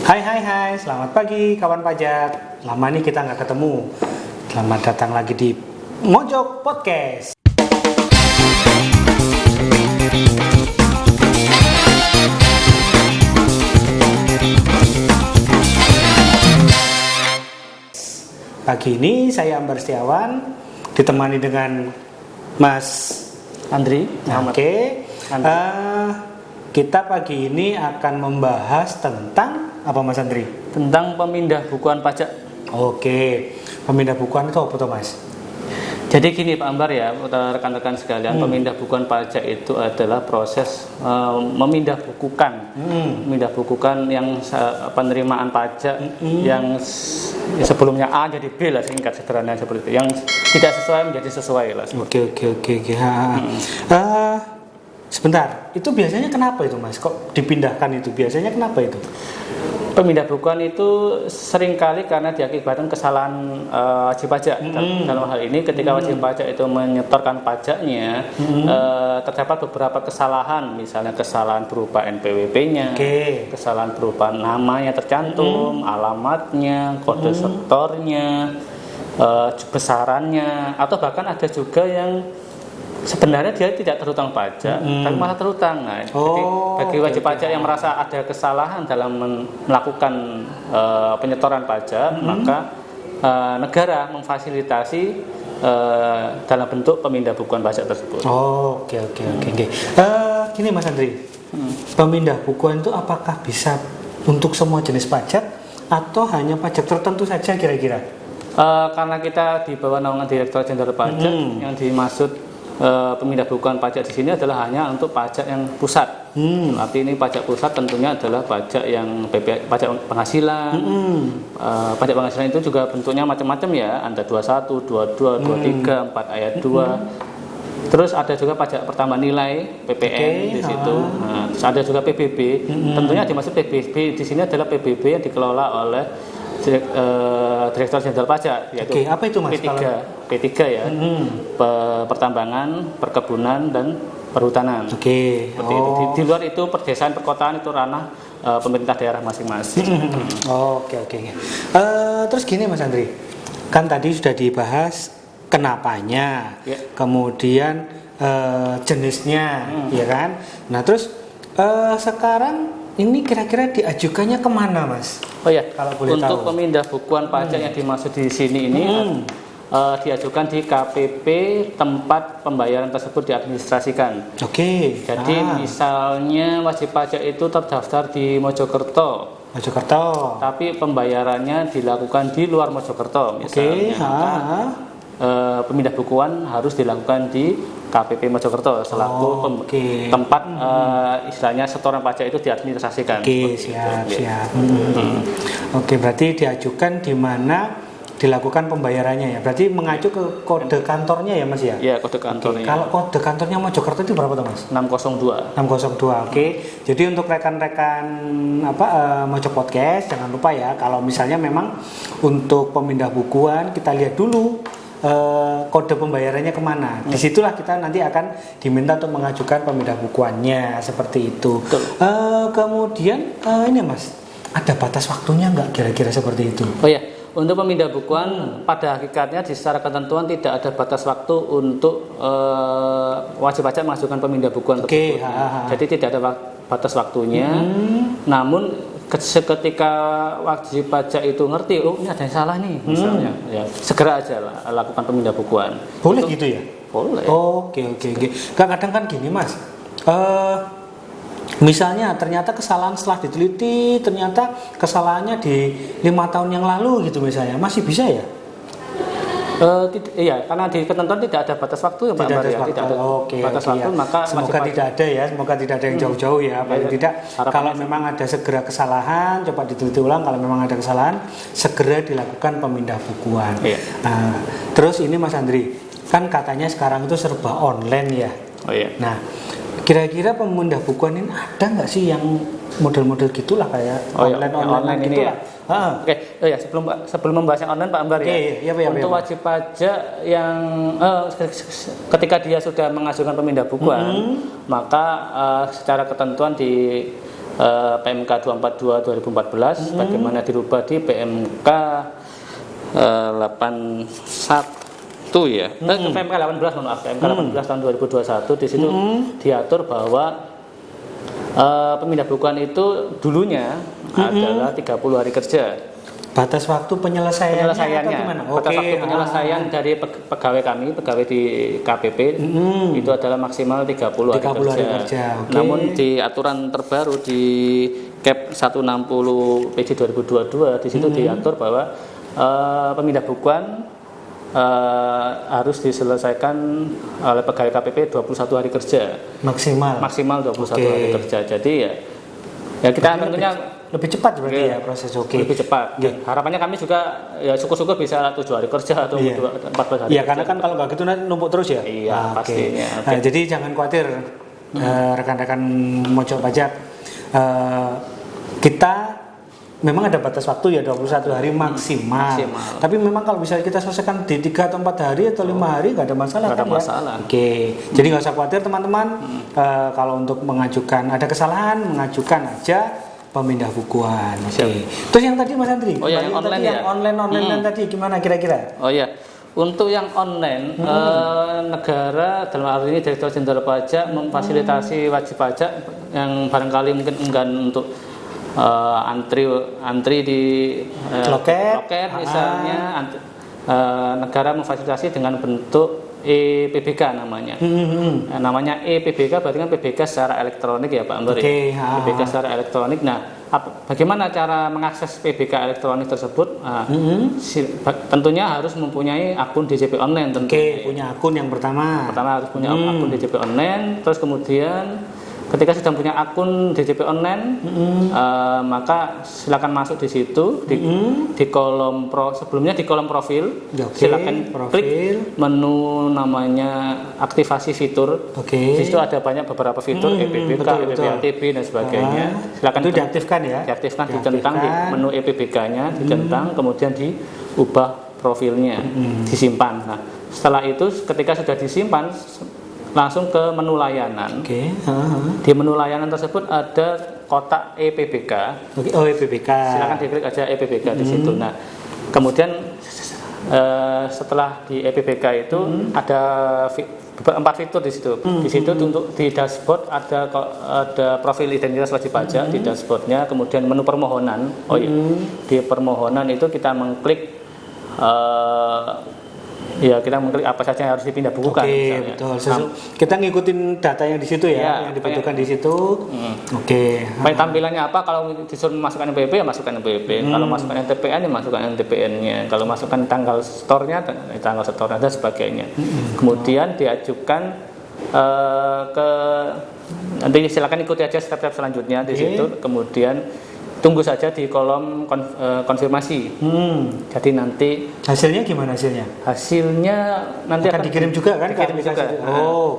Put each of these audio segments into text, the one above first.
Hai, selamat pagi kawan pajak. Lama nih kita nggak ketemu. Selamat datang lagi di Mojok Podcast. Pagi ini saya Ambar Setiawan ditemani dengan Mas Andri. Oke. Kita pagi ini akan membahas tentang apa Mas Andri? Tentang pemindah bukuan pajak. Oke. Pemindah bukuan itu apa tuh Mas? Jadi gini Pak Ambar ya, rekan-rekan sekalian, pemindah bukuan pajak itu adalah proses memindah bukukan yang penerimaan pajak yang sebelumnya A jadi B lah, singkat sederhana seperti itu. Yang tidak sesuai menjadi sesuai lah. Oke. Sebentar, itu biasanya kenapa itu Mas? Kok dipindahkan itu? Biasanya kenapa itu? Pemindah bukuan itu seringkali karena diakibatkan kesalahan wajib pajak. Dalam hal ini ketika wajib pajak itu menyetorkan pajaknya, terdapat beberapa kesalahan, misalnya kesalahan berupa NPWP-nya, kesalahan berupa namanya tercantum, alamatnya, kode setornya, besarannya, atau bahkan ada juga yang sebenarnya dia tidak terhutang pajak, tapi malah terhutang. Nah, jadi bagi wajib pajak yang merasa ada kesalahan dalam melakukan penyetoran pajak, maka negara memfasilitasi dalam bentuk pemindah bukuan pajak tersebut. Oke. Gini Mas Andri, pemindah bukuan itu apakah bisa untuk semua jenis pajak atau hanya pajak tertentu saja kira-kira? Karena kita di bawah naungan Direktorat Jenderal Pajak, yang dimaksud pemindah bukuan pajak di sini adalah hanya untuk pajak yang pusat. Arti ini pajak pusat tentunya adalah pajak yang pajak penghasilan. Pajak penghasilan itu juga bentuknya macam-macam ya, ada 21, 22, 23, 4 ayat 2. Terus ada juga pajak pertambahan nilai PPN di situ. Nah, terus ada juga PBB. Tentunya dimaksud PBB di sini adalah PBB yang dikelola oleh Direktur Jenderal Pajak, yaitu apa itu Mas? P3 ya, pertambangan, perkebunan, dan perhutanan. Seperti itu. Di luar itu perdesaan, perkotaan itu ranah pemerintah daerah masing-masing. Oke. Terus gini Mas Andri, kan tadi sudah dibahas kenapanya, kemudian jenisnya, ya kan? Nah terus sekarang ini kira-kira diajukannya kemana Mas? Kalau boleh untuk tahu. Pemindah bukuan pajak yang dimaksud di sini ini diajukan di KPP tempat pembayaran tersebut diadministrasikan. Jadi misalnya wajib pajak itu terdaftar di Mojokerto, tapi pembayarannya dilakukan di luar Mojokerto misalnya. Pemindah bukuan harus dilakukan di KPP Mojokerto selaku tempat istilahnya setoran pajak itu diadministrasikan. Siap. Berarti diajukan di mana dilakukan pembayarannya ya. Berarti mengacu ke kode kantornya ya Mas ya? Iya, kode kantornya. Kalau kode kantornya Mojokerto itu berapa tuh Mas? 602. 602. Jadi untuk rekan-rekan Mojok Podcast jangan lupa ya, kalau misalnya memang untuk pemindah bukuan kita lihat dulu kode pembayarannya kemana. Disitulah kita nanti akan diminta untuk mengajukan pemindah bukuannya seperti itu. Kemudian ini Mas, ada batas waktunya nggak kira-kira seperti itu? Untuk pemindah bukuan pada hakikatnya di secara ketentuan tidak ada batas waktu untuk wajib pajak mengajukan pemindah bukuan tersebut. Jadi tidak ada batas waktunya. Namun ketika wajib pajak itu ngerti, ini ada yang salah nih misalnya, ya segera aja lah lakukan pemindah bukuan. Boleh gitu ya? Boleh. Oke. Kadang kan gini Mas, misalnya ternyata kesalahan setelah diteliti, ternyata kesalahannya di 5 tahun yang lalu gitu misalnya, masih bisa ya? Iya, karena di ketentuan tidak ada batas waktu ya Pak Ambar ya. Tidak ada batas waktu, maka semoga tidak ada ya, semoga tidak ada yang jauh-jauh ya. Paling tidak kalau memang ada segera kesalahan, coba diteliti ulang. Kalau memang ada kesalahan, segera dilakukan pemindah bukuan. Nah, terus ini Mas Andri, kan katanya sekarang itu serba online ya. Nah, kira-kira pemindah bukuan ini ada nggak sih yang model-model gitulah kayak online ini ya? Sebelum membahas yang online Pak Ambar untuk wajib pajak yang ketika dia sudah mengajukan pemindah bukuan, maka secara ketentuan di PMK 242 2014 bagaimana dirubah di PMK 81 ya. PMK 18 mohon maaf, PMK 18 tahun 2021 di situ diatur bahwa pemindah bukuan itu dulunya adalah 30 hari kerja. Batas waktu penyelesaiannya batas waktu penyelesaian dari pegawai kami, pegawai di KPP itu adalah maksimal 30 hari kerja. Namun di aturan terbaru di Cap 160 PJ 2022 di situ diatur bahwa pemindah bukuan harus diselesaikan oleh pegawai KPP 21 hari kerja maksimal 21 hari kerja. Jadi ya kita tentunya lebih cepat berarti ya proses. Lebih cepat. Harapannya kami juga ya syukur-syukur bisa 7 hari kerja atau 14 hari. Iya, karena kan kalau nggak gitu nanti numpuk terus ya. Iya, pastinya. Nah, jadi jangan khawatir rekan-rekan Mojok Pajak. Kita memang ada batas waktu ya 21 hari maksimal. Tapi memang kalau bisa kita selesaikan di 3 atau 4 hari atau 5 hari nggak ada masalah. Nggak ada masalah. Oke. Jadi nggak usah khawatir teman-teman. Kalau untuk mengajukan ada kesalahan, mengajukan aja pemindah bukuan. Oke. Terus yang tadi Mas Andri, yang online tadi, yang online tadi gimana kira-kira? Oh ya. Untuk yang online, negara dalam hal ini Direktorat Jenderal Pajak memfasilitasi wajib pajak yang barangkali mungkin enggan untuk antri di loket misalnya, negara memfasilitasi dengan bentuk EPBK namanya. Namanya EPBK berarti kan PBK secara elektronik ya Pak Amber. PBK secara elektronik. Nah, bagaimana cara mengakses PBK elektronik tersebut? Tentunya harus mempunyai akun DJP online tentunya. Punya akun yang pertama. Harus punya akun DJP online, terus kemudian ketika sudah punya akun DJP online, maka silakan masuk di situ di kolom sebelumnya di kolom profil, silakan klik menu namanya aktivasi fitur. Di situ ada beberapa fitur EPBK, EPBLTB dan sebagainya. Silakan itu diaktifkan ya. Diaktifkan, dicentang di menu EPBK-nya, dicentang, kemudian diubah profilnya, disimpan. Nah, setelah itu ketika sudah disimpan langsung ke menu layanan. Di menu layanan tersebut ada kotak EPBK. EPBK. Silakan diklik aja EPBK di situ. Nah, kemudian setelah di EPBK itu ada 4 fitur di situ. Di situ untuk di dashboard ada profil identitas wajib pajak di dashboardnya. Kemudian menu permohonan. Di permohonan itu kita mengklik kita mengklik apa saja yang harus dipindah bukukan. Betul. Kita ngikutin data yang di situ yang dibutuhkan di situ. Tampilannya apa? Kalau disuruh masukkan NPWP ya masukkan NPWP. Kalau masukkan NTPN ya masukkan NTPN-nya. Kalau masukkan tanggal store-nya tanggal store-nya dan sebagainya. Kemudian diajukan nanti silakan ikuti aja step-step selanjutnya di situ. Kemudian tunggu saja di kolom konfirmasi. Jadi nanti hasilnya gimana hasilnya? Hasilnya nanti akan dikirim juga kan? Dikirim juga.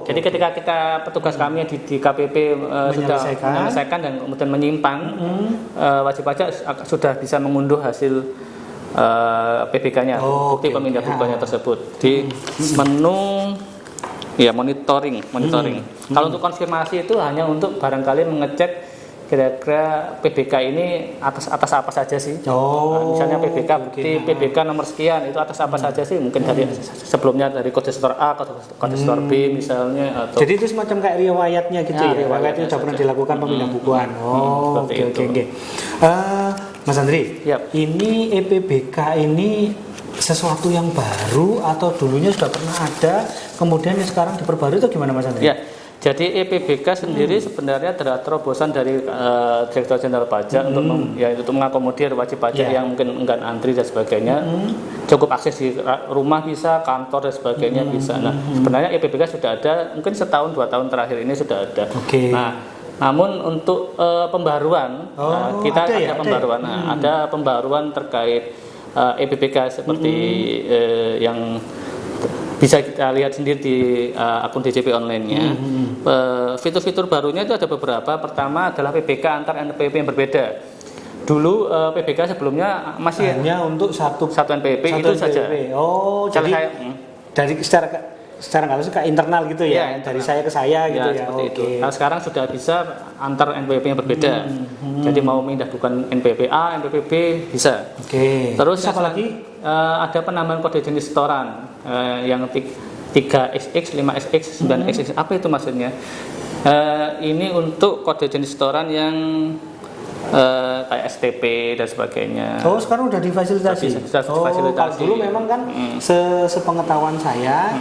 Jadi ketika kita petugas kami di KPP sudah menyelesaikan dan kemudian menyimpan, wajib pajak sudah bisa mengunduh hasil PBK-nya, bukti pemindah bukuannya tersebut di menu monitoring. Kalau untuk konfirmasi itu hanya untuk barangkali mengecek kira-kira PBK ini atas apa saja sih? Misalnya PBK bukti PBK nomor sekian itu atas apa saja sih? Mungkin dari sebelumnya dari kode store A, kode store B misalnya. Atau jadi itu semacam kayak riwayatnya gitu ya? Riwayatnya sudah pernah dilakukan pemindah bukuan. Oke. Mas Andri, ini EPBK ini sesuatu yang baru atau dulunya sudah pernah ada, kemudian sekarang diperbarui atau gimana Mas Andri? Jadi EPBK sendiri sebenarnya adalah terobosan dari Direktorat Jenderal Pajak untuk mengakomodir wajib pajak yang mungkin enggan antri dan sebagainya. Cukup akses di rumah bisa, kantor dan sebagainya bisa. Nah, sebenarnya EPBK sudah ada, mungkin 1-2 tahun terakhir ini sudah ada. Nah, namun untuk pembaruan kita ada pembaruan. Ada pembaruan terkait EPBK seperti yang bisa kita lihat sendiri di akun DJP online-nya. Fitur-fitur barunya itu ada beberapa. Pertama adalah PBK antar NPWP yang berbeda. Dulu PBK sebelumnya masih hanya untuk satu NPWP itu NPWP. saja. Jadi dari secara secara nggak langsung kayak internal gitu ya, Iya, dari internal. saya ke saya gitu ya. Seperti Oke. itu. Nah, sekarang sudah bisa antar NPWP yang berbeda. Jadi mau pindah bukan NPWP A, NPWP B bisa. Oke. Terus apa lagi? Ada penambahan kode jenis setoran yang 3XX, 5XX, 9XX. Apa itu maksudnya? Ini untuk kode jenis setoran yang kayak STP dan sebagainya. Oh, sekarang udah difasilitasi. Sudah difasilitasi. Kalau dulu memang kan sepengetahuan saya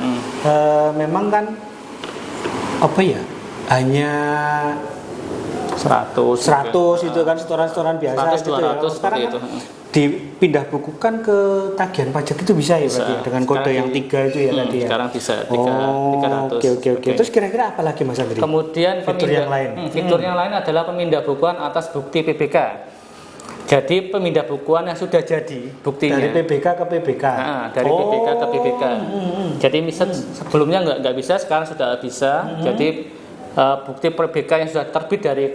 memang kan apa ya? Hanya 100 itu kan setoran-setoran biasa 100, gitu ya. 200 Sekarang seperti kan itu. dipindah bukukan ke tagihan pajak itu bisa ya berarti ya, dengan kode yang 3 itu ya tadi ya. Sekarang bisa 300. Oke. Terus kira-kira apa lagi Mas Andri? Kemudian fitur yang lain. Fitur yang lain adalah pemindah bukuan atas bukti PBK. Jadi pemindah bukuan yang sudah jadi buktinya dari PBK ke PBK. Dari PBK ke PBK. Jadi misal sebelumnya nggak bisa, sekarang sudah bisa. Jadi bukti PBK yang sudah terbit dari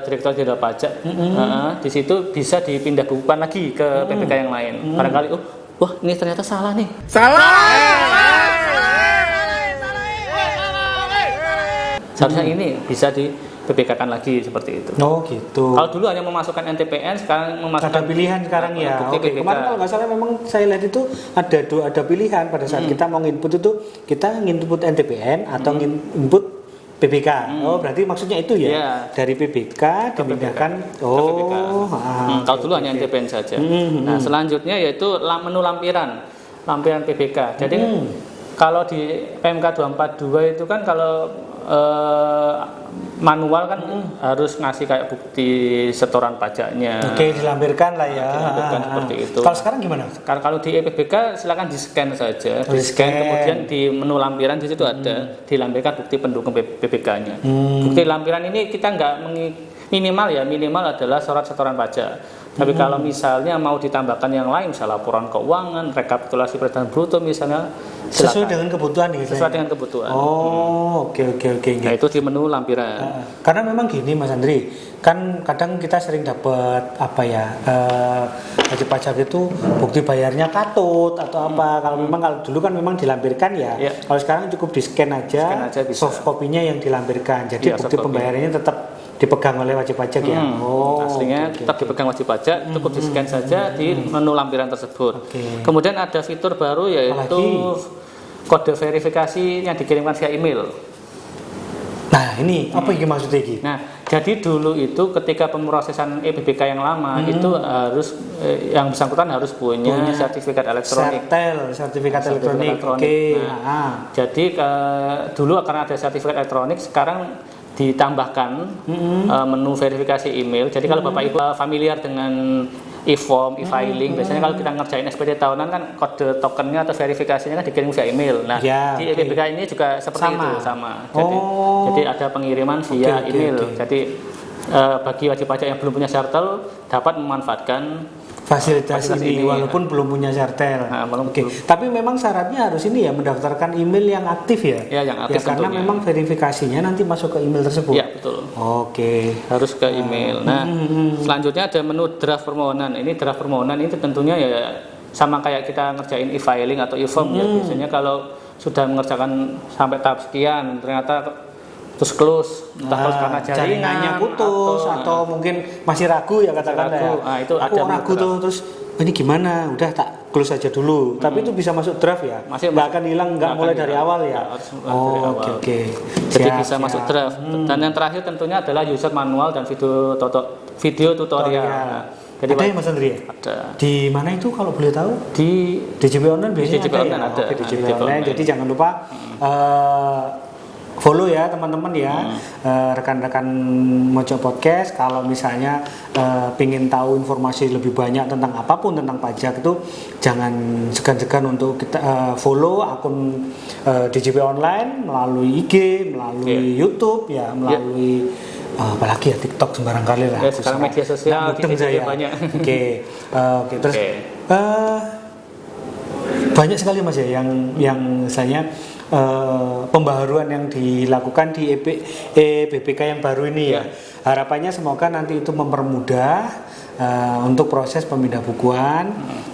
Direktorat Jenderal Pajak, di situ bisa dipindah bukukan lagi ke PBK yang lain. Barangkali, wah ini ternyata salah nih. Seharusnya ini bisa di PBK-kan lagi seperti itu. Oh gitu. Kalau dulu hanya memasukkan NTPN, sekarang memasukkan Ada pilihan sekarang ya. bukti Oke. PBK. Kemarin kalau nggak salah memang saya lihat itu ada pilihan pada saat kita mau input itu kita input NTPN atau input PBK. Oh berarti maksudnya itu ya? Iya. Dari PBK dipindahkan. PBK. Kalau dulu hanya oke. NTPN saja. Nah selanjutnya yaitu menu lampiran PBK. Jadi kalau di PMK 242 itu kan kalau manual kan harus ngasih kayak bukti setoran pajaknya. Oke, dilampirkan lah ya. Dilampirkan seperti itu. Kalau sekarang gimana? Kalau di EPBK silakan di-scan saja. Oh, Di-scan di-scan. kemudian di menu lampiran di situ ada dilampirkan bukti pendukung PBK-nya. Bukti lampiran ini kita nggak minimal adalah surat setoran pajak. Tapi kalau misalnya mau ditambahkan yang lain, misalnya laporan keuangan, rekapitulasi pendapatan bruto misalnya, Sesuai silakan. dengan kebutuhan nih. Sesuai dengan kebutuhan. Oh, oke. Nah itu di menu lampiran. Karena memang gini Mas Andri, kan kadang kita sering dapat apa ya, wajib pajak itu bukti bayarnya katut atau apa. Kalau dulu kan memang dilampirkan ya. Iya. Kalau sekarang cukup di scan aja, Scan aja bisa. soft copy-nya yang dilampirkan. Jadi Iya, bukti soft copy. pembayarannya tetap dipegang oleh wajib pajak ya. Aslinya oke. tetap dipegang wajib pajak, cukup di scan saja di menu lampiran tersebut. Oke. Kemudian ada fitur baru yaitu kode verifikasi yang dikirimkan via email. Nah ini apa yang maksudnya ini? Nah, jadi dulu itu ketika pemrosesan EPBK yang lama itu harus yang bersangkutan harus punya sertifikat elektronik. Sertifikat elektronik. Oke. Nah, jadi dulu karena ada sertifikat elektronik, sekarang ditambahkan menu verifikasi email. Jadi kalau Bapak Ibu familiar dengan e-form, e-filing, biasanya kalau kita ngerjain SPT tahunan kan kode tokennya atau verifikasinya kan dikirim via email. Nah, di EPBK ini juga seperti itu sama. Jadi ada pengiriman via email. Jadi bagi wajib pajak yang belum punya Syartel dapat memanfaatkan fasilitas ini walaupun belum punya Syartel. Tapi memang syaratnya harus ini ya, mendaftarkan email yang aktif ya. Ya, yang aktif karena tentunya. memang verifikasinya nanti masuk ke email tersebut. Ya, betul. Oke. Harus ke email. Nah, selanjutnya ada menu draft permohonan. Ini draft permohonan itu tentunya ya sama kayak kita ngerjain e-filing atau e-form ya. Biasanya kalau sudah mengerjakan sampai tahap sekian ternyata terus close, entah close karena jaringannya putus atau mungkin masih ragu ya katakanlah ya. Itu aku ada ragu tuh, terus ini gimana, udah tak close aja dulu. Tapi itu bisa masuk draft ya, nggak akan hilang, nggak mulai dari awal ya. Oke. Jadi bisa masuk draft. Dan yang terakhir tentunya adalah user manual dan video tutorial. Nah, jadi ada ya Mas Andri ya? Ada. Di mana itu kalau boleh tahu? Di DJP Online biasanya DJP ada Online ya? ada. Oke, DJP Online. Jadi jangan lupa follow ya teman-teman ya, rekan-rekan Mojo Podcast. Kalau misalnya pingin tahu informasi lebih banyak tentang apapun tentang pajak itu, jangan segan-segan untuk kita follow akun DJP Online melalui IG, melalui YouTube ya, melalui apalagi ya TikTok sembarang kali lah. Sekarang media sosial saya banyak. Oke, terus banyak sekali Mas ya yang misalnya pembaharuan yang dilakukan di EPBK yang baru ini ya. Harapannya semoga nanti itu mempermudah untuk proses pemindah bukuan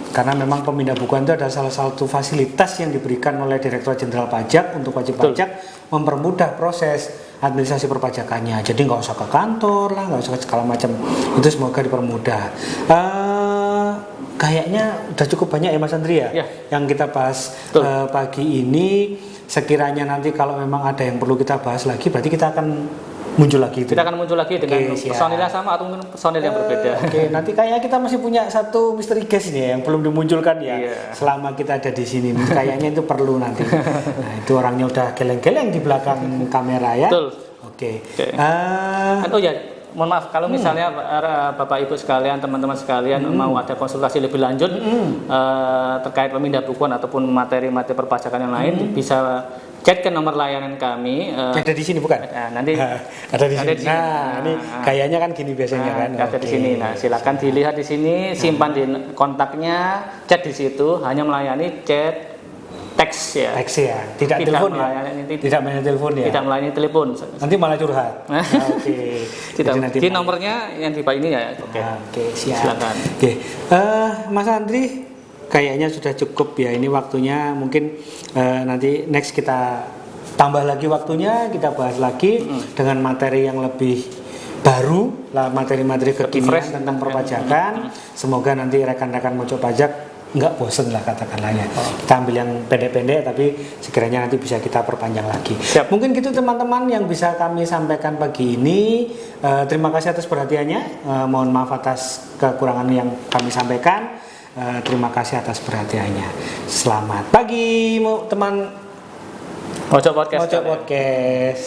Karena memang pemindah bukuan itu adalah salah satu fasilitas yang diberikan oleh Direktorat Jenderal Pajak untuk wajib pajak, mempermudah proses administrasi perpajakannya. Jadi nggak usah ke kantor lah, nggak usah ke segala macam. Itu semoga dipermudah. Kayaknya udah cukup banyak ya Mas Andri ya, yang kita bahas pagi ini. Sekiranya nanti kalau memang ada yang perlu kita bahas lagi, berarti kita akan muncul lagi. Kita akan muncul lagi dengan personil yang sama atau mungkin personil yang berbeda. Nanti kayaknya kita masih punya satu misteri guest ini yang belum dimunculkan ya. Selama kita ada di sini, kayaknya itu perlu nanti. Nah, itu orangnya udah geleng-geleng di belakang kamera ya. Betul. Oh ya, mohon maaf kalau misalnya Bapak Ibu sekalian, teman-teman sekalian mau ada konsultasi lebih lanjut terkait pemindah bukuan ataupun materi-materi perpajakan yang lain, bisa chat ke nomor layanan kami. Ada di sini bukan? Nanti ada di sini. Nah, ini kayaknya kan gini biasanya kan. Ada di sini. Nah, silakan dilihat di sini, simpan di kontaknya, chat di situ, hanya melayani chat teks ya. Teks ya. Tidak telepon ya. Tidak melayani telepon ya. Tidak melayani telepon. Nanti malah curhat. Tidak. Di nomornya yang di ini ya. Oke, siap. Silakan. Mas Andri, kayaknya sudah cukup ya, ini waktunya. Mungkin nanti next kita tambah lagi waktunya, kita bahas lagi dengan materi yang lebih baru lah, materi-materi kekinian tentang perpajakan. Semoga nanti rekan-rekan Mojok Pajak nggak bosen lah katakanlah ya. Kita ambil yang pendek-pendek tapi sekiranya nanti bisa kita perpanjang lagi. Mungkin gitu teman-teman yang bisa kami sampaikan pagi ini. Terima kasih atas perhatiannya. Mohon maaf atas kekurangan yang kami sampaikan. Terima kasih atas perhatiannya. Selamat pagi teman Mojok Podcast. Mojok Podcast.